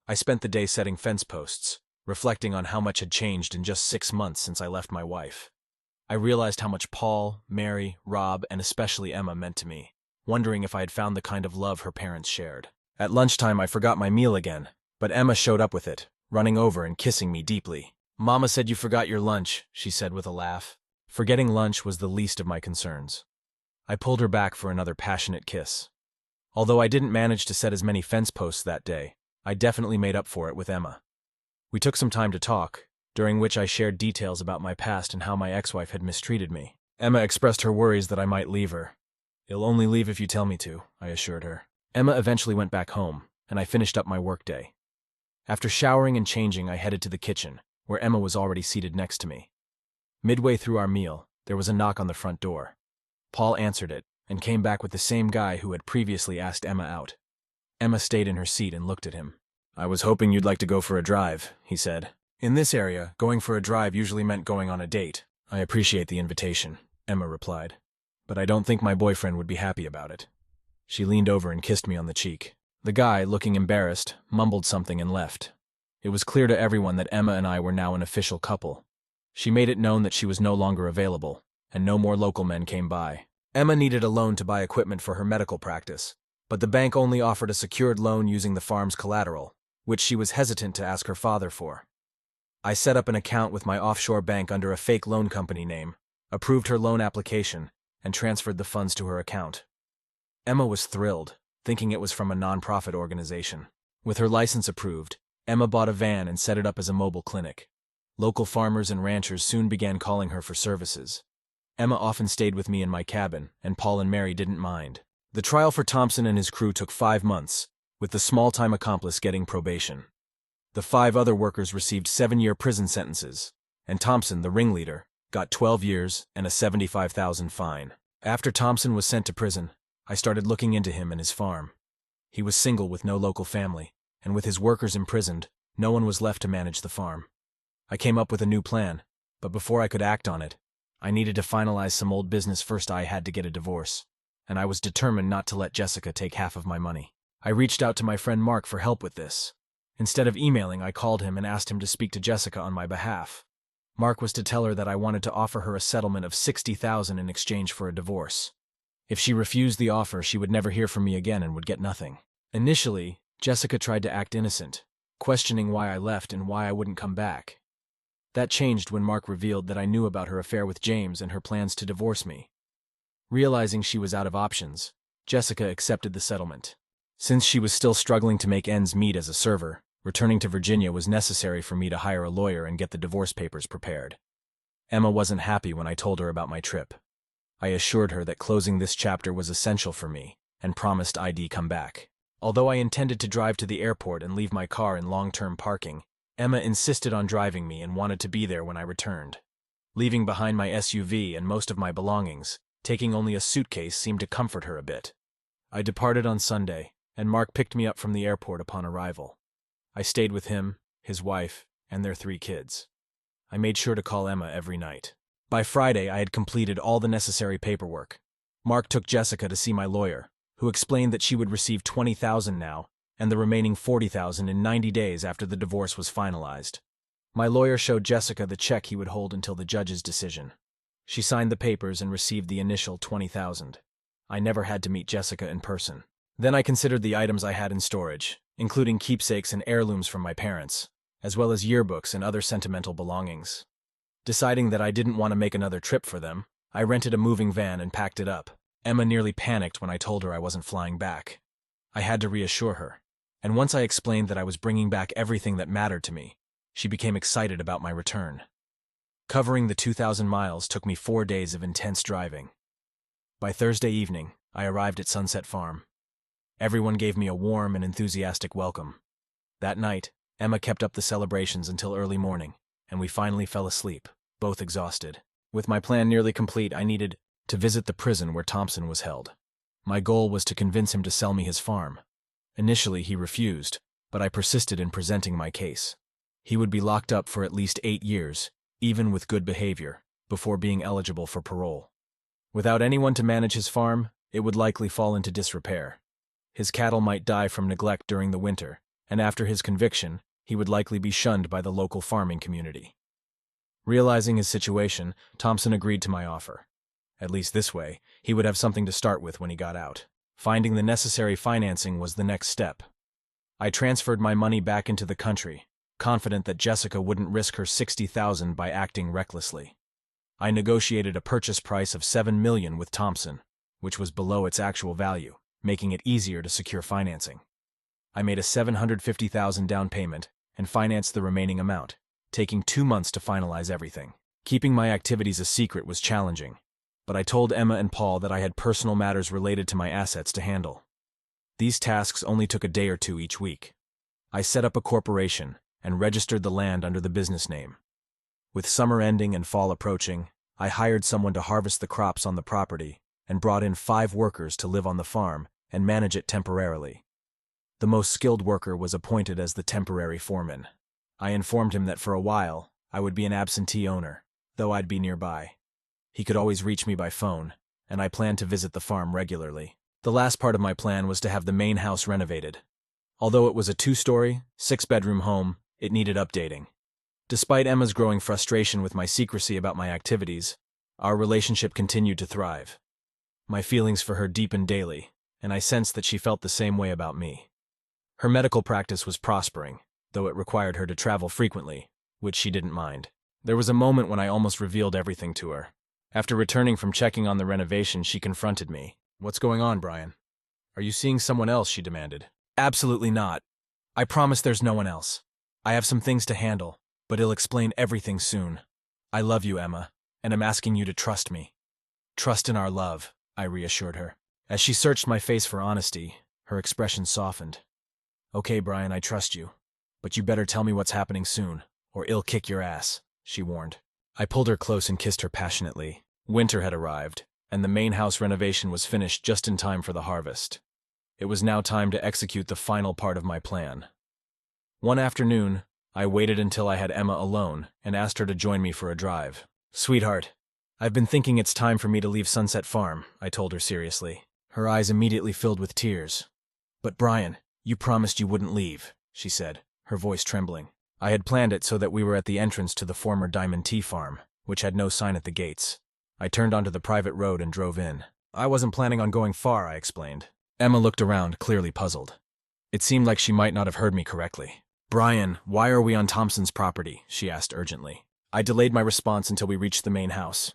S1: I spent the day setting fence posts, reflecting on how much had changed in just 6 months since I left my wife. I realized how much Paul, Mary, Rob, and especially Emma meant to me, wondering if I had found the kind of love her parents shared. At lunchtime, I forgot my meal again, but Emma showed up with it, running over and kissing me deeply. Mama said you forgot your lunch, she said with a laugh. Forgetting lunch was the least of my concerns. I pulled her back for another passionate kiss. Although I didn't manage to set as many fence posts that day, I definitely made up for it with Emma. We took some time to talk, during which I shared details about my past and how my ex-wife had mistreated me. Emma expressed her worries that I might leave her. You'll only leave if you tell me to, I assured her. Emma eventually went back home, and I finished up my workday. After showering and changing, I headed to the kitchen, where Emma was already seated next to me. Midway through our meal, there was a knock on the front door. Paul answered it, and came back with the same guy who had previously asked Emma out. Emma stayed in her seat and looked at him. I was hoping you'd like to go for a drive, he said. In this area, going for a drive usually meant going on a date. I appreciate the invitation, Emma replied, but I don't think my boyfriend would be happy about it. She leaned over and kissed me on the cheek. The guy, looking embarrassed, mumbled something and left. It was clear to everyone that Emma and I were now an official couple. She made it known that she was no longer available, and no more local men came by. Emma needed a loan to buy equipment for her medical practice, but the bank only offered a secured loan using the farm's collateral, which she was hesitant to ask her father for. I set up an account with my offshore bank under a fake loan company name, approved her loan application, and transferred the funds to her account. Emma was thrilled, thinking it was from a nonprofit organization. With her license approved, Emma bought a van and set it up as a mobile clinic. Local farmers and ranchers soon began calling her for services. Emma often stayed with me in my cabin, and Paul and Mary didn't mind. The trial for Thompson and his crew took 5 months, with the small-time accomplice getting probation. The 5 other workers received 7-year prison sentences, and Thompson, the ringleader, got 12 years and a $75,000 fine. After Thompson was sent to prison, I started looking into him and his farm. He was single with no local family, and with his workers imprisoned, no one was left to manage the farm. I came up with a new plan, but before I could act on it, I needed to finalize some old business first. I had to get a divorce, and I was determined not to let Jessica take half of my money. I reached out to my friend Mark for help with this. Instead of emailing, I called him and asked him to speak to Jessica on my behalf. Mark was to tell her that I wanted to offer her a settlement of $60,000 in exchange for a divorce. If she refused the offer, she would never hear from me again and would get nothing. Initially, Jessica tried to act innocent, questioning why I left and why I wouldn't come back. That changed when Mark revealed that I knew about her affair with James and her plans to divorce me. Realizing she was out of options, Jessica accepted the settlement. Since she was still struggling to make ends meet as a server, returning to Virginia was necessary for me to hire a lawyer and get the divorce papers prepared. Emma wasn't happy when I told her about my trip. I assured her that closing this chapter was essential for me, and promised I'd come back. Although I intended to drive to the airport and leave my car in long-term parking, Emma insisted on driving me and wanted to be there when I returned. Leaving behind my SUV and most of my belongings, taking only a suitcase seemed to comfort her a bit. I departed on Sunday, and Mark picked me up from the airport upon arrival. I stayed with him, his wife, and their 3 kids. I made sure to call Emma every night. By Friday, I had completed all the necessary paperwork. Mark took Jessica to see my lawyer, who explained that she would receive $20,000 now, and the remaining $40,000 in 90 days after the divorce was finalized. My lawyer showed Jessica the check he would hold until the judge's decision. She signed the papers and received the initial $20,000. I never had to meet Jessica in person. Then I considered the items I had in storage, including keepsakes and heirlooms from my parents, as well as yearbooks and other sentimental belongings. Deciding that I didn't want to make another trip for them, I rented a moving van and packed it up. Emma nearly panicked when I told her I wasn't flying back. I had to reassure her, and once I explained that I was bringing back everything that mattered to me, she became excited about my return. Covering the 2,000 miles took me 4 days of intense driving. By Thursday evening, I arrived at Sunset Farm. Everyone gave me a warm and enthusiastic welcome. That night, Emma kept up the celebrations until early morning, and we finally fell asleep, both exhausted. With my plan nearly complete, I needed to visit the prison where Thompson was held. My goal was to convince him to sell me his farm. Initially, he refused, but I persisted in presenting my case. He would be locked up for at least 8 years, even with good behavior, before being eligible for parole. Without anyone to manage his farm, it would likely fall into disrepair. His cattle might die from neglect during the winter, and after his conviction, he would likely be shunned by the local farming community. Realizing his situation, Thompson agreed to my offer. At least this way, he would have something to start with when he got out. Finding the necessary financing was the next step. I transferred my money back into the country, confident that Jessica wouldn't risk her $60,000 by acting recklessly. I negotiated a purchase price of $7 million with Thompson, which was below its actual value, making it easier to secure financing. I made a $750,000 down payment and financed the remaining amount, taking 2 months to finalize everything. Keeping my activities a secret was challenging, but I told Emma and Paul that I had personal matters related to my assets to handle. These tasks only took a day or two each week. I set up a corporation and registered the land under the business name. With summer ending and fall approaching, I hired someone to harvest the crops on the property and brought in 5 workers to live on the farm and manage it temporarily. The most skilled worker was appointed as the temporary foreman. I informed him that for a while, I would be an absentee owner, though I'd be nearby. He could always reach me by phone, and I planned to visit the farm regularly. The last part of my plan was to have the main house renovated. Although it was a 2-story, 6-bedroom home, it needed updating. Despite Emma's growing frustration with my secrecy about my activities, our relationship continued to thrive. My feelings for her deepened daily, and I sensed that she felt the same way about me. Her medical practice was prospering, though it required her to travel frequently, which she didn't mind. There was a moment when I almost revealed everything to her. After returning from checking on the renovation, she confronted me. "What's going on, Brian? Are you seeing someone else?" she demanded. "Absolutely not. I promise there's no one else. I have some things to handle, but I'll explain everything soon. I love you, Emma, and I'm asking you to trust me." "Trust in our love," I reassured her. As she searched my face for honesty, her expression softened. "Okay, Brian, I trust you. But you better tell me what's happening soon, or I'll kick your ass," she warned. I pulled her close and kissed her passionately. Winter had arrived, and the main house renovation was finished just in time for the harvest. It was now time to execute the final part of my plan. One afternoon, I waited until I had Emma alone and asked her to join me for a drive. "Sweetheart, I've been thinking it's time for me to leave Sunset Farm," I told her seriously. Her eyes immediately filled with tears. "But Brian, you promised you wouldn't leave," she said, her voice trembling. I had planned it so that we were at the entrance to the former Diamond Tea Farm, which had no sign at the gates. I turned onto the private road and drove in. "I wasn't planning on going far," I explained. Emma looked around, clearly puzzled. It seemed like she might not have heard me correctly. "Brian, why are we on Thompson's property?" she asked urgently. I delayed my response until we reached the main house.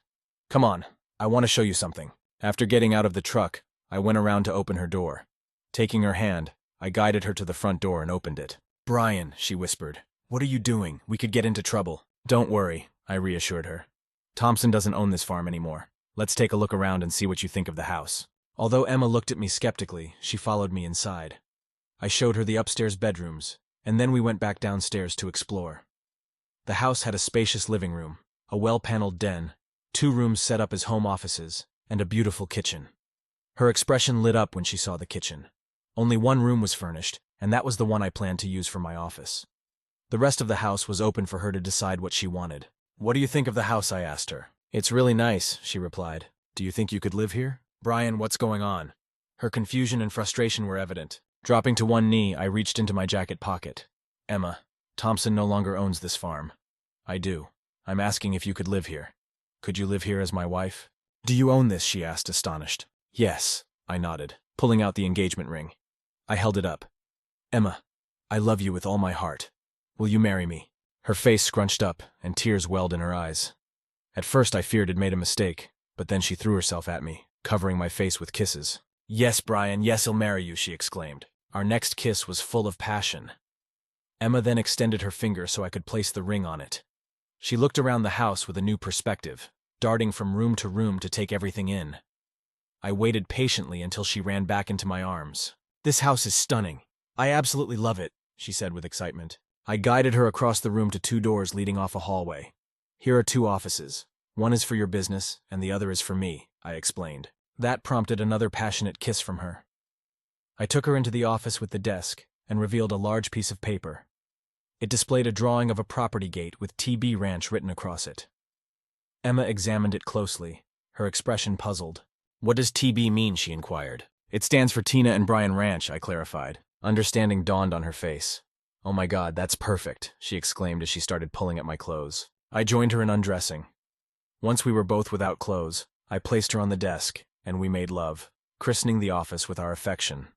S1: "Come on, I want to show you something." After getting out of the truck, I went around to open her door. Taking her hand, I guided her to the front door and opened it. "Brian," she whispered, "what are you doing? We could get into trouble." "Don't worry," I reassured her. "Thompson doesn't own this farm anymore. Let's take a look around and see what you think of the house." Although Emma looked at me skeptically, she followed me inside. I showed her the upstairs bedrooms, and then we went back downstairs to explore. The house had a spacious living room, a well-paneled den, 2 rooms set up as home offices, and a beautiful kitchen. Her expression lit up when she saw the kitchen. Only 1 room was furnished, and that was the one I planned to use for my office. The rest of the house was open for her to decide what she wanted. "What do you think of the house?" I asked her. "It's really nice," she replied. "Do you think you could live here?" "Brian, what's going on?" Her confusion and frustration were evident. Dropping to one knee, I reached into my jacket pocket. "Emma, Thompson no longer owns this farm." "I do. I'm asking if you could live here. Could you live here as my wife?" "Do you own this?" she asked, astonished. "Yes," I nodded, pulling out the engagement ring. I held it up. "Emma, I love you with all my heart. Will you marry me? Her face scrunched up, and tears welled in her eyes. At first I feared I'd made a mistake, but then she threw herself at me, covering my face with kisses. Yes, Brian, yes, I'll marry you, she exclaimed. Our next kiss was full of passion. Emma then extended her finger so I could place the ring on it. She looked around the house with a new perspective, darting from room to take everything in. I waited patiently until she ran back into my arms. This house is stunning. I absolutely love it, she said with excitement. I guided her across the room to 2 doors leading off a hallway. Here are 2 offices. One is for your business, and the other is for me, I explained. That prompted another passionate kiss from her. I took her into the office with the desk and revealed a large piece of paper. It displayed a drawing of a property gate with TB Ranch written across it. Emma examined it closely, her expression puzzled. What does TB mean, she inquired. It stands for Tina and Brian Ranch, I clarified. Understanding dawned on her face. Oh my God, that's perfect, she exclaimed as she started pulling at my clothes. I joined her in undressing. Once we were both without clothes, I placed her on the desk, and we made love, christening the office with our affection.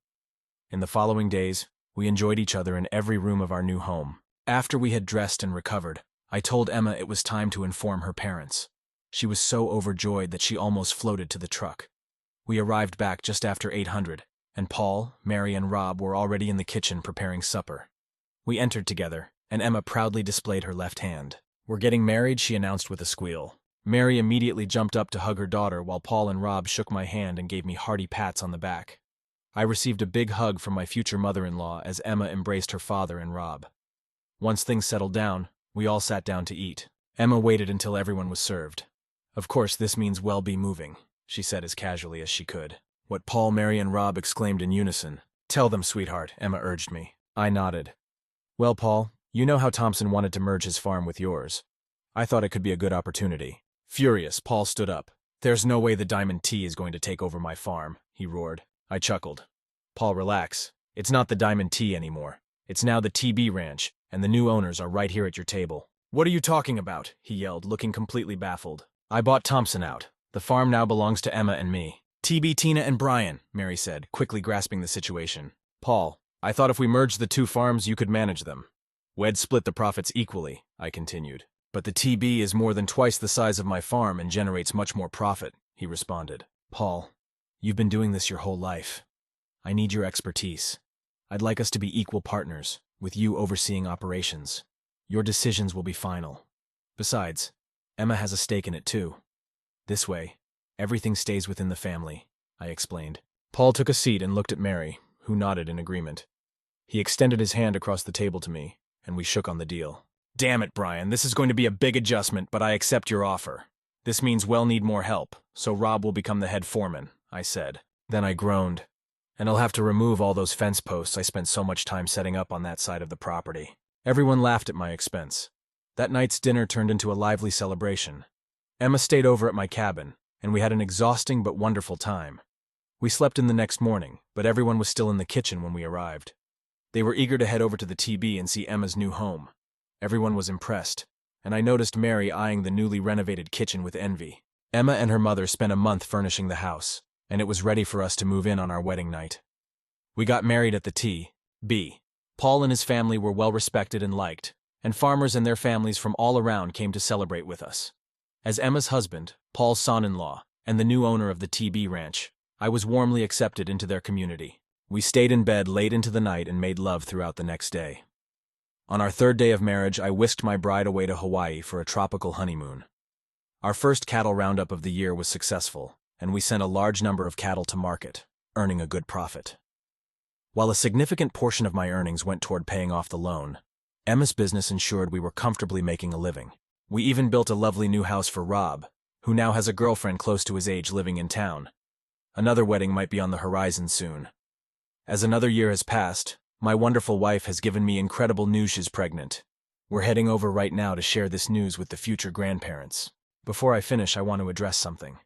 S1: In the following days, we enjoyed each other in every room of our new home. After we had dressed and recovered, I told Emma it was time to inform her parents. She was so overjoyed that she almost floated to the truck. We arrived back just after 800, and Paul, Mary, and Rob were already in the kitchen preparing supper. We entered together, and Emma proudly displayed her left hand. We're getting married, she announced with a squeal. Mary immediately jumped up to hug her daughter while Paul and Rob shook my hand and gave me hearty pats on the back. I received a big hug from my future mother-in-law as Emma embraced her father and Rob. Once things settled down, we all sat down to eat. Emma waited until everyone was served. Of course, this means we'll be moving, she said as casually as she could. What Paul, Mary, and Rob exclaimed in unison. Tell them, sweetheart, Emma urged me. I nodded. Well, Paul, you know how Thompson wanted to merge his farm with yours. I thought it could be a good opportunity. Furious, Paul stood up. There's no way the Diamond T is going to take over my farm, he roared. I chuckled. Paul, relax. It's not the Diamond T anymore. It's now the TB Ranch, and the new owners are right here at your table. What are you talking about? He yelled, looking completely baffled. I bought Thompson out. The farm now belongs to Emma and me. TB, Tina, and Brian, Mary said, quickly grasping the situation. Paul, I thought if we merged the 2 farms, you could manage them. We'd split the profits equally, I continued. But the TB is more than twice the size of my farm and generates much more profit, he responded. Paul, you've been doing this your whole life. I need your expertise. I'd like us to be equal partners, with you overseeing operations. Your decisions will be final. Besides, Emma has a stake in it too. This way, everything stays within the family, I explained. Paul took a seat and looked at Mary, who nodded in agreement. He extended his hand across the table to me, and we shook on the deal. Damn it, Brian, this is going to be a big adjustment, but I accept your offer. This means we'll need more help, so Rob will become the head foreman, I said. Then I groaned. And I'll have to remove all those fence posts I spent so much time setting up on that side of the property. Everyone laughed at my expense. That night's dinner turned into a lively celebration. Emma stayed over at my cabin, and we had an exhausting but wonderful time. We slept in the next morning, but everyone was still in the kitchen when we arrived. They were eager to head over to the TB and see Emma's new home. Everyone was impressed, and I noticed Mary eyeing the newly renovated kitchen with envy. Emma and her mother spent a month furnishing the house, and it was ready for us to move in on our wedding night. We got married at the TB. Paul and his family were well respected and liked, and farmers and their families from all around came to celebrate with us. As Emma's husband, Paul's son-in-law, and the new owner of the TB Ranch, I was warmly accepted into their community. We stayed in bed late into the night and made love throughout the next day. On our 3rd day of marriage, I whisked my bride away to Hawaii for a tropical honeymoon. Our first cattle roundup of the year was successful, and we sent a large number of cattle to market, earning a good profit. While a significant portion of my earnings went toward paying off the loan, Emma's business ensured we were comfortably making a living. We even built a lovely new house for Rob, who now has a girlfriend close to his age living in town. Another wedding might be on the horizon soon. As another year has passed, my wonderful wife has given me incredible news she's pregnant. We're heading over right now to share this news with the future grandparents. Before I finish, I want to address something.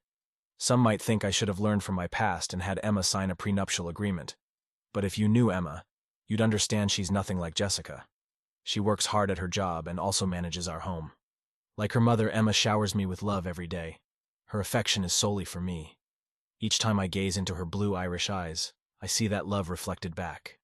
S1: Some might think I should have learned from my past and had Emma sign a prenuptial agreement. But if you knew Emma, you'd understand she's nothing like Jessica. She works hard at her job and also manages our home. Like her mother, Emma showers me with love every day. Her affection is solely for me. Each time I gaze into her blue Irish eyes, I see that love reflected back.